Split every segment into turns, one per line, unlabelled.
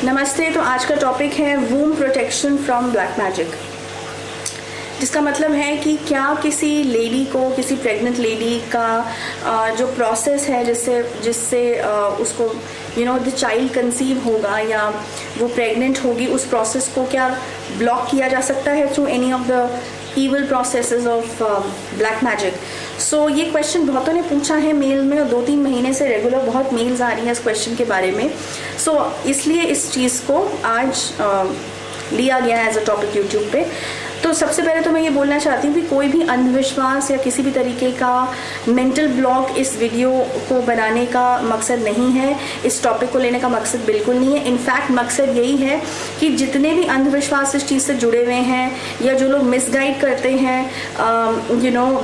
नमस्ते। तो आज का टॉपिक है वूम प्रोटेक्शन फ्रॉम ब्लैक मैजिक, जिसका मतलब है कि क्या किसी लेडी को, किसी प्रेग्नेंट लेडी का जो प्रोसेस है जिससे उसको द चाइल्ड कंसीव होगा या वो प्रेग्नेंट होगी, उस प्रोसेस को क्या ब्लॉक किया जा सकता है through any of the evil processes of black magic. So ये क्वेश्चन बहुतों ने पूछा है मेल में, और 2-3 महीने से रेगुलर बहुत मेल्स आ रही हैं इस क्वेश्चन के बारे में। सो इसलिए इस चीज़ को आज लिया गया है एज अ टॉपिक यूट्यूब पे। तो सबसे पहले तो मैं ये बोलना चाहती हूँ कि कोई भी अंधविश्वास या किसी भी तरीके का मेंटल ब्लॉक इस वीडियो को बनाने का मकसद नहीं है, इस टॉपिक को लेने का मकसद बिल्कुल नहीं है। इनफैक्ट मकसद यही है कि जितने भी अंधविश्वास इस चीज़ से जुड़े हुए हैं या जो लोग मिसगाइड करते हैं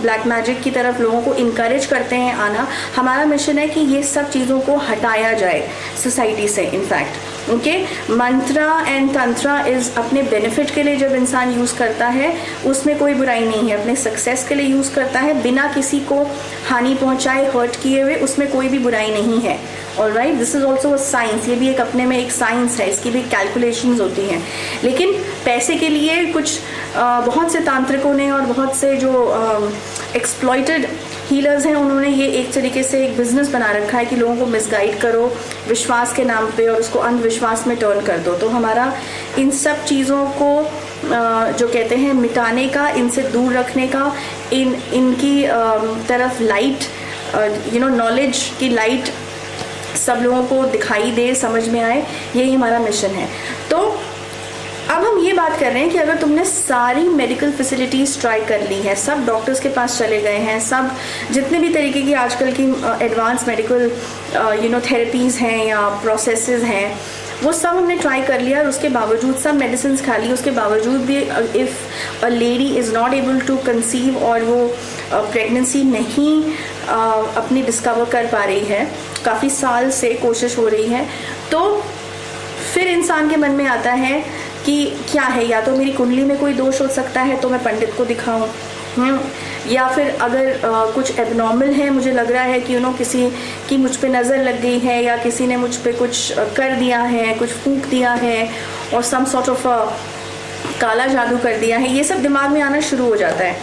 ब्लैक मैजिक की तरफ लोगों को इनकरेज करते हैं आना, हमारा मिशन है कि ये सब चीज़ों को हटाया जाए सोसाइटी से। In fact Mantra and tantra is अपने बेनिफिट के लिए जब इंसान यूज़ करता है उसमें कोई बुराई नहीं है, अपने सक्सेस के लिए यूज़ करता है बिना किसी को हानि पहुंचाए, हर्ट किए हुए, उसमें कोई भी बुराई नहीं है। Alright, this is also a science, ये भी एक अपने में एक साइंस है, इसकी भी कैलकुलेशंस होती हैं। लेकिन पैसे के लिए कुछ बहुत से तांत्रिकों ने और बहुत से जो एक्सप्लॉइटेड हीलर्स हैं उन्होंने ये एक तरीके से एक बिज़नेस बना रखा है कि लोगों को मिसगाइड करो विश्वास के नाम पे और उसको अंधविश्वास में टर्न कर दो। तो हमारा इन सब चीज़ों को जो कहते हैं मिटाने का, इनसे दूर रखने का, इनकी तरफ लाइट नॉलेज की लाइट सब लोगों को दिखाई दे, समझ में आए, यही हमारा मिशन है। तो अब हम ये बात कर रहे हैं कि अगर तुमने सारी मेडिकल फैसिलिटीज़ ट्राई कर ली है, सब डॉक्टर्स के पास चले गए हैं, सब जितने भी तरीके की आजकल की एडवांस मेडिकल थेरेपीज़ हैं या प्रोसेसेस हैं, वो सब हमने ट्राई कर लिया और उसके बावजूद सब मेडिसिन खा ली, उसके बावजूद भी if a lady is not able to conceive और वो प्रेगनेंसी नहीं अपनी डिस्कवर कर पा रही है, काफ़ी साल से कोशिश हो रही है, तो फिर इंसान के मन में आता है कि क्या है, या तो मेरी कुंडली में कोई दोष हो सकता है तो मैं पंडित को दिखाऊं, या फिर अगर कुछ एबनॉर्मल है, मुझे लग रहा है कि किसी की मुझ पे नज़र लग गई है या किसी ने मुझ पे कुछ कर दिया है, कुछ फूंक दिया है और सम सॉर्ट ऑफ काला जादू कर दिया है, ये सब दिमाग में आना शुरू हो जाता है।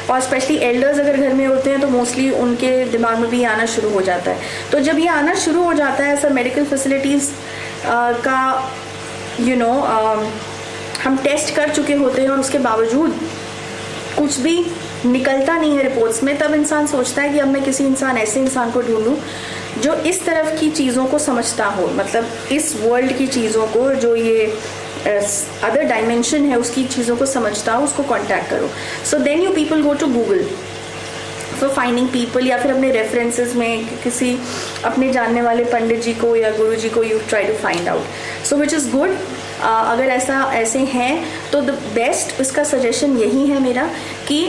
और स्पेशली एल्डर्स अगर घर में होते हैं तो मोस्टली उनके दिमाग में भी आना शुरू हो जाता है। तो जब ये आना शुरू हो जाता है सब मेडिकल फैसिलिटीज़ का हम टेस्ट कर चुके होते हैं और उसके बावजूद कुछ भी निकलता नहीं है रिपोर्ट्स में, तब इंसान सोचता है कि अब मैं किसी ऐसे इंसान को ढूंढूं जो इस तरफ की चीज़ों को समझता हो, मतलब इस वर्ल्ड की चीज़ों को, जो ये अदर डायमेंशन है उसकी चीज़ों को समझता हो, उसको कांटेक्ट करो। So then you people go to Google for finding people, या फिर अपने रेफरेंसेस में किसी अपने जानने वाले पंडित जी को या गुरु जी को you try to find out. So which is good. अगर ऐसे हैं तो द बेस्ट इसका सजेशन यही है मेरा कि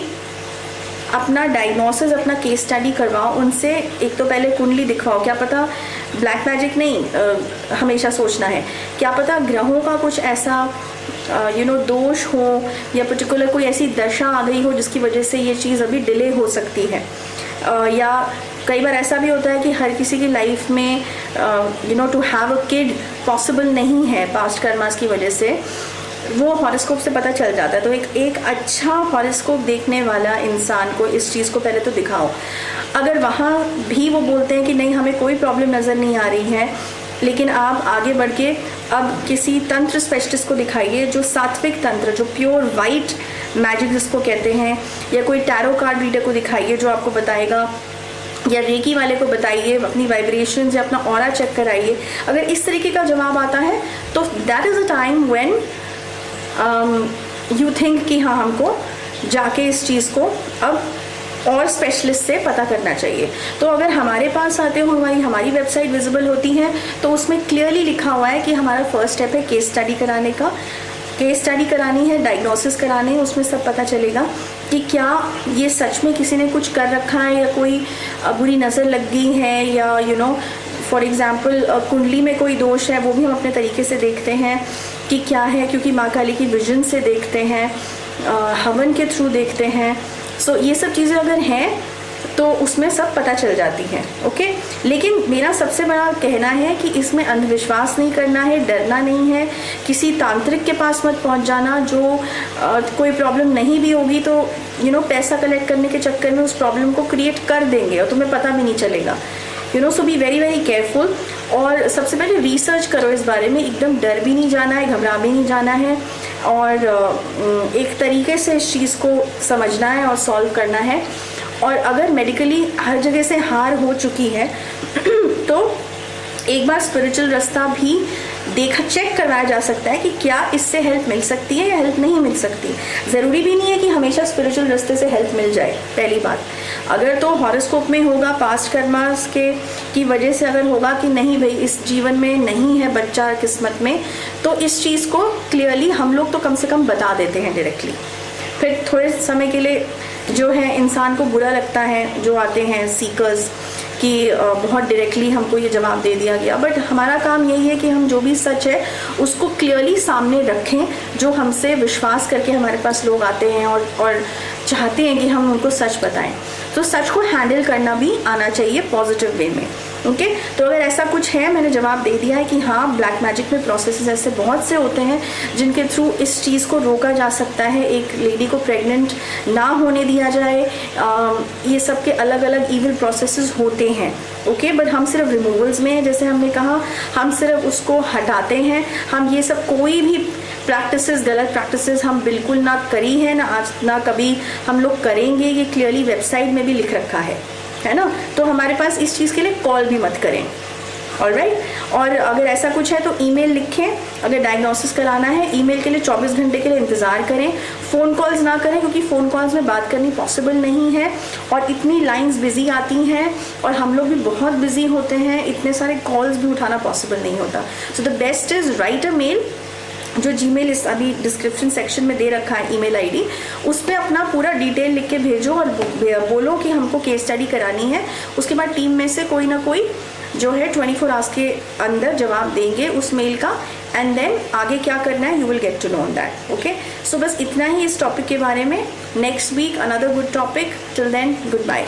अपना डायग्नोसिस, अपना केस स्टडी करवाओ उनसे। एक तो पहले कुंडली दिखवाओ, क्या पता ब्लैक मैजिक नहीं हमेशा सोचना है, क्या पता ग्रहों का कुछ ऐसा दोष हो या पर्टिकुलर कोई ऐसी दशा आ गई हो जिसकी वजह से ये चीज़ अभी डिले हो सकती है। या कई बार ऐसा भी होता है कि हर किसी की लाइफ में to have a kid possible नहीं है पास्ट कर्मास की वजह से, वो हॉरोस्कोप से पता चल जाता है। तो एक अच्छा हॉरोस्कोप देखने वाला इंसान को इस चीज़ को पहले तो दिखाओ। अगर वहाँ भी वो बोलते हैं कि नहीं हमें कोई प्रॉब्लम नज़र नहीं आ रही है, लेकिन आप आगे बढ़ के अब किसी तंत्र स्पेशलिस्ट को दिखाइए, जो सात्विक तंत्र, जो प्योर वाइट मैजिक जिसको कहते हैं, या कोई टैरो कार्ड रीडर को दिखाइए जो आपको बताएगा, या रेकी वाले को बताइए, अपनी वाइब्रेशंस या अपना ऑरा चेक कराइए। अगर इस तरीके का जवाब आता है तो that is a time when you think कि हाँ हमको जाके इस चीज़ को अब और स्पेशलिस्ट से पता करना चाहिए। तो अगर हमारे पास आते हो, हमारी वेबसाइट विजिबल होती है तो उसमें क्लियरली लिखा हुआ है कि हमारा फर्स्ट स्टेप है केस स्टडी कराने का, केस स्टडी करानी है, डायग्नोसिस करानी है, उसमें सब पता चलेगा कि क्या ये सच में किसी ने कुछ कर रखा है या कोई बुरी नज़र लग गई है, या फॉर एग्ज़ाम्पल कुंडली में कोई दोष है, वो भी हम अपने तरीके से देखते हैं कि क्या है, क्योंकि माँ काली की विजन से देखते हैं, हवन के थ्रू देखते हैं। सो ये सब चीज़ें अगर हैं तो उसमें सब पता चल जाती हैं। ओके, लेकिन मेरा सबसे बड़ा कहना है कि इसमें अंधविश्वास नहीं करना है, डरना नहीं है, किसी तांत्रिक के पास मत पहुंच जाना। जो कोई प्रॉब्लम नहीं भी होगी तो पैसा कलेक्ट करने के चक्कर में उस प्रॉब्लम को क्रिएट कर देंगे और तुम्हें पता भी नहीं चलेगा। सो बी वेरी वेरी केयरफुल। और सबसे पहले रिसर्च करो इस बारे में, एकदम डर भी नहीं जाना है, घबरा भी नहीं जाना है, और एक तरीके से इस चीज़ को समझना है और सॉल्व करना है। और अगर मेडिकली हर जगह से हार हो चुकी है तो एक बार स्पिरिचुअल रास्ता भी चेक करवाया जा सकता है कि क्या इससे हेल्प मिल सकती है या हेल्प नहीं मिल सकती। ज़रूरी भी नहीं है कि हमेशा स्पिरिचुअल रास्ते से हेल्प मिल जाए। पहली बात, अगर तो हॉरोस्कोप में होगा, पास्ट कर्मास की वजह से अगर होगा कि नहीं भाई इस जीवन में नहीं है बच्चा किस्मत में, तो इस चीज़ को क्लियरली हम लोग तो कम से कम बता देते हैं डायरेक्टली। फिर थोड़े समय के लिए जो है इंसान को बुरा लगता है, जो आते हैं सीकर्स, कि बहुत डायरेक्टली हमको ये जवाब दे दिया गया। बट हमारा काम यही है कि हम जो भी सच है उसको क्लियरली सामने रखें। जो हमसे विश्वास करके हमारे पास लोग आते हैं और चाहते हैं कि हम उनको सच बताएं, तो सच को हैंडल करना भी आना चाहिए पॉजिटिव वे में। ओके, तो अगर ऐसा कुछ है, मैंने जवाब दे दिया है कि हाँ, ब्लैक मैजिक में प्रोसेसेस ऐसे बहुत से होते हैं जिनके थ्रू इस चीज़ को रोका जा सकता है, एक लेडी को प्रेग्नेंट ना होने दिया जाए। ये सब के अलग अलग इविल प्रोसेसेस होते हैं। ओके, बट हम सिर्फ रिमूवल्स में, जैसे हमने कहा, हम सिर्फ उसको हटाते हैं। हम ये सब कोई भी प्रैक्टिसेस, गलत प्रैक्टिसेस हम बिल्कुल ना करी है, ना आज ना कभी हम लोग करेंगे। ये क्लियरली वेबसाइट में भी लिख रखा है ना। तो हमारे पास इस चीज़ के लिए कॉल भी मत करें। ऑलराइट, और अगर ऐसा कुछ है तो ईमेल लिखें। अगर डायग्नोसिस कराना है, ईमेल के लिए 24 घंटे के लिए इंतज़ार करें, फ़ोन कॉल्स ना करें, क्योंकि फ़ोन कॉल्स में बात करनी पॉसिबल नहीं है और इतनी लाइंस बिजी आती हैं और हम लोग भी बहुत बिजी होते हैं, इतने सारे कॉल्स भी उठाना पॉसिबल नहीं होता। So the best is write a mail. जो जीमेल इस अभी डिस्क्रिप्शन सेक्शन में दे रखा है ईमेल आईडी, उस पर अपना पूरा डिटेल लिख के भेजो और बोलो कि हमको केस स्टडी करानी है। उसके बाद टीम में से कोई ना कोई जो है 24 आवर्स के अंदर जवाब देंगे उस मेल का, एंड देन आगे क्या करना है you will get to know that. Okay, so बस इतना ही इस टॉपिक के बारे में। Next week another good topic. Till then, good bye.